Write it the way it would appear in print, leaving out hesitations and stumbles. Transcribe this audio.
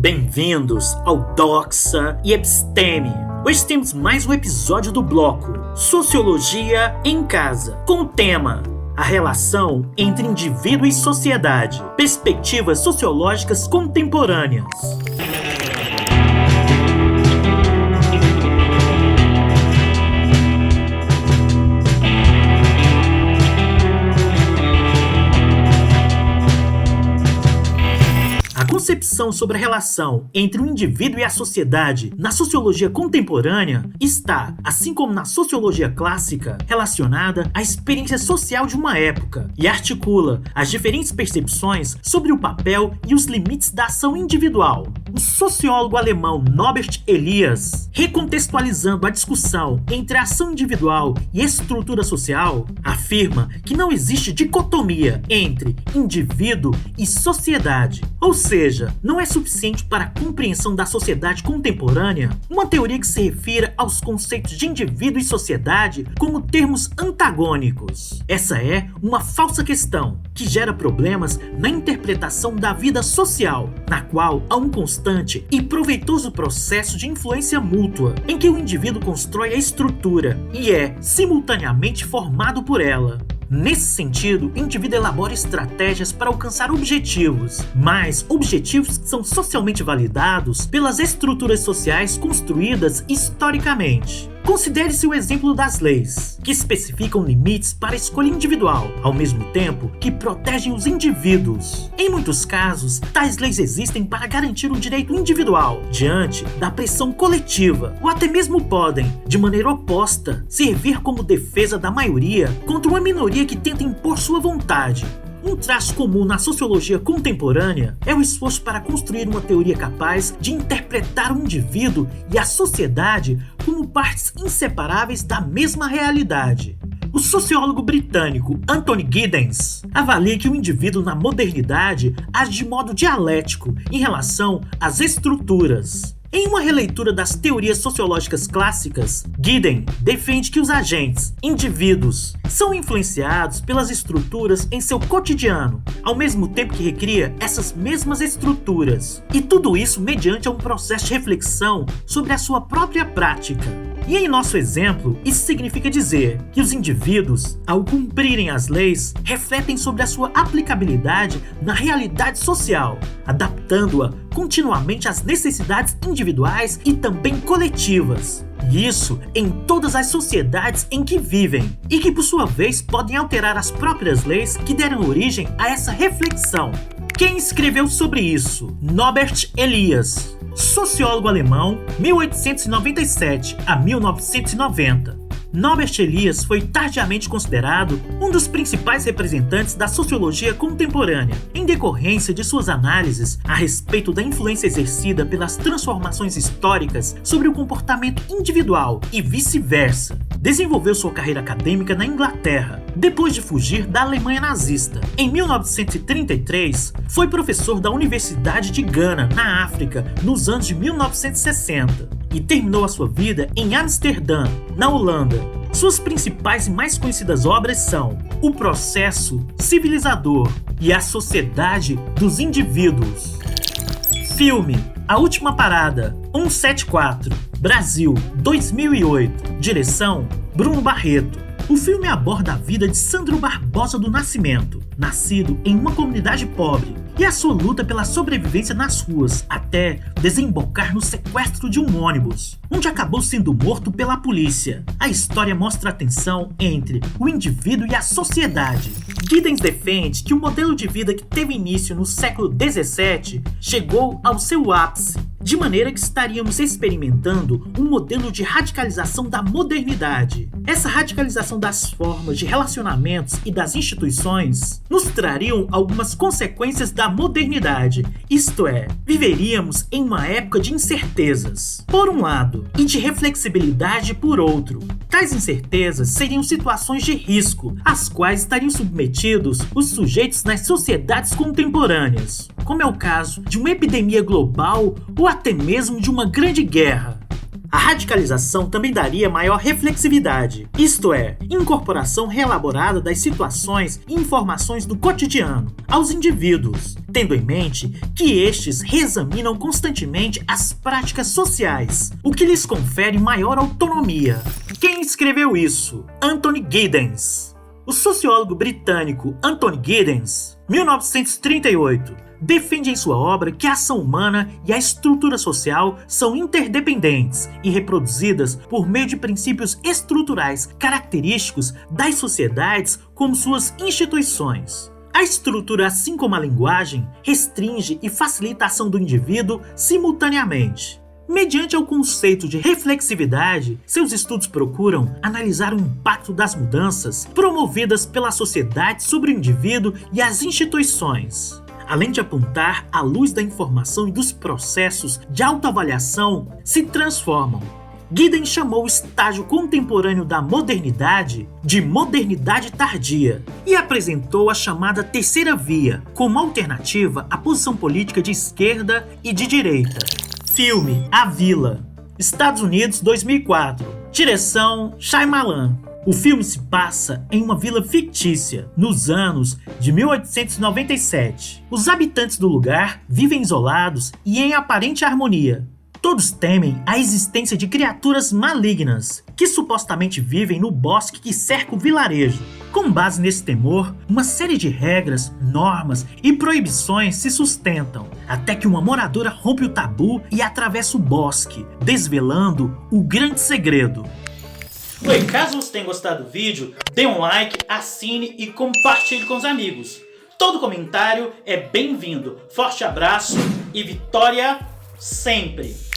Bem-vindos ao Doxa e Episteme. Hoje temos mais um episódio do bloco Sociologia em Casa, com o tema a relação entre indivíduo e sociedade, perspectivas sociológicas contemporâneas. A concepção sobre a relação entre o indivíduo e a sociedade na sociologia contemporânea está, assim como na sociologia clássica, relacionada à experiência social de uma época e articula as diferentes percepções sobre o papel e os limites da ação individual. O sociólogo alemão Norbert Elias, recontextualizando a discussão entre a ação individual e estrutura social, afirma que não existe dicotomia entre indivíduo e sociedade, ou seja, não é suficiente para a compreensão da sociedade contemporânea uma teoria que se refira aos conceitos de indivíduo e sociedade como termos antagônicos. Essa é uma falsa questão que gera problemas na interpretação da vida social, na qual há um constante e proveitoso processo de influência mútua, em que o indivíduo constrói a estrutura e é simultaneamente formado por ela. Nesse sentido, o indivíduo elabora estratégias para alcançar objetivos, mas objetivos que são socialmente validados pelas estruturas sociais construídas historicamente. Considere-se o exemplo das leis, que especificam limites para a escolha individual, ao mesmo tempo que protegem os indivíduos. Em muitos casos, tais leis existem para garantir o direito individual diante da pressão coletiva, ou até mesmo podem, de maneira oposta, servir como defesa da maioria contra uma minoria que tenta impor sua vontade. Um traço comum na sociologia contemporânea é o esforço para construir uma teoria capaz de interpretar o indivíduo e a sociedade como partes inseparáveis da mesma realidade. O sociólogo britânico Anthony Giddens avalia que o indivíduo na modernidade age de modo dialético em relação às estruturas. Em uma releitura das teorias sociológicas clássicas, Giddens defende que os agentes, indivíduos, são influenciados pelas estruturas em seu cotidiano, ao mesmo tempo que recria essas mesmas estruturas. E tudo isso mediante um processo de reflexão sobre a sua própria prática. E em nosso exemplo, isso significa dizer que os indivíduos, ao cumprirem as leis, refletem sobre a sua aplicabilidade na realidade social, adaptando-a continuamente às necessidades individuais e também coletivas. E isso em todas as sociedades em que vivem, e que por sua vez podem alterar as próprias leis que deram origem a essa reflexão. Quem escreveu sobre isso? Norbert Elias, sociólogo alemão, 1897 a 1990. Norbert Elias foi tardiamente considerado um dos principais representantes da sociologia contemporânea, em decorrência de suas análises a respeito da influência exercida pelas transformações históricas sobre o comportamento individual e vice-versa. Desenvolveu sua carreira acadêmica na Inglaterra, depois de fugir da Alemanha nazista. Em 1933, foi professor da Universidade de Gana, na África, nos anos de 1960, e terminou a sua vida em Amsterdã, na Holanda. Suas principais e mais conhecidas obras são O Processo Civilizador e A Sociedade dos Indivíduos. Filme A Última Parada, 174, Brasil, 2008. Direção Bruno Barreto. O filme aborda a vida de Sandro Barbosa do Nascimento, nascido em uma comunidade pobre, e a sua luta pela sobrevivência nas ruas, até desembocar no sequestro de um ônibus, onde acabou sendo morto pela polícia. A história mostra a tensão entre o indivíduo e a sociedade. Giddens defende que o modelo de vida que teve início no século XVII chegou ao seu ápice, de maneira que estaríamos experimentando um modelo de radicalização da modernidade. Essa radicalização das formas de relacionamentos e das instituições nos trariam algumas consequências da modernidade, isto é, viveríamos em uma época de incertezas, por um lado, e de reflexibilidade por outro. Tais incertezas seriam situações de risco, às quais estariam submetidos os sujeitos nas sociedades contemporâneas, como é o caso de uma epidemia global ou até mesmo de uma grande guerra. A radicalização também daria maior reflexividade, isto é, incorporação reelaborada das situações e informações do cotidiano aos indivíduos, tendo em mente que estes reexaminam constantemente as práticas sociais, o que lhes confere maior autonomia. Quem escreveu isso? Anthony Giddens. O sociólogo britânico Anthony Giddens, 1938, defende em sua obra que a ação humana e a estrutura social são interdependentes e reproduzidas por meio de princípios estruturais característicos das sociedades como suas instituições. A estrutura, assim como a linguagem, restringe e facilita a ação do indivíduo simultaneamente. Mediante o conceito de reflexividade, seus estudos procuram analisar o impacto das mudanças promovidas pela sociedade sobre o indivíduo e as instituições. Além de apontar a luz da informação e dos processos de autoavaliação se transformam. Giddens chamou o estágio contemporâneo da modernidade de modernidade tardia e apresentou a chamada terceira via como alternativa à posição política de esquerda e de direita. Filme A Vila, Estados Unidos, 2004. Direção Shyamalan. O filme se passa em uma vila fictícia, nos anos de 1897. Os habitantes do lugar vivem isolados e em aparente harmonia. Todos temem a existência de criaturas malignas, que supostamente vivem no bosque que cerca o vilarejo. Com base nesse temor, uma série de regras, normas e proibições se sustentam, até que uma moradora rompe o tabu e atravessa o bosque, desvelando o grande segredo. Oi, caso você tenha gostado do vídeo, dê um like, assine e compartilhe com os amigos. Todo comentário é bem-vindo. Forte abraço e vitória sempre!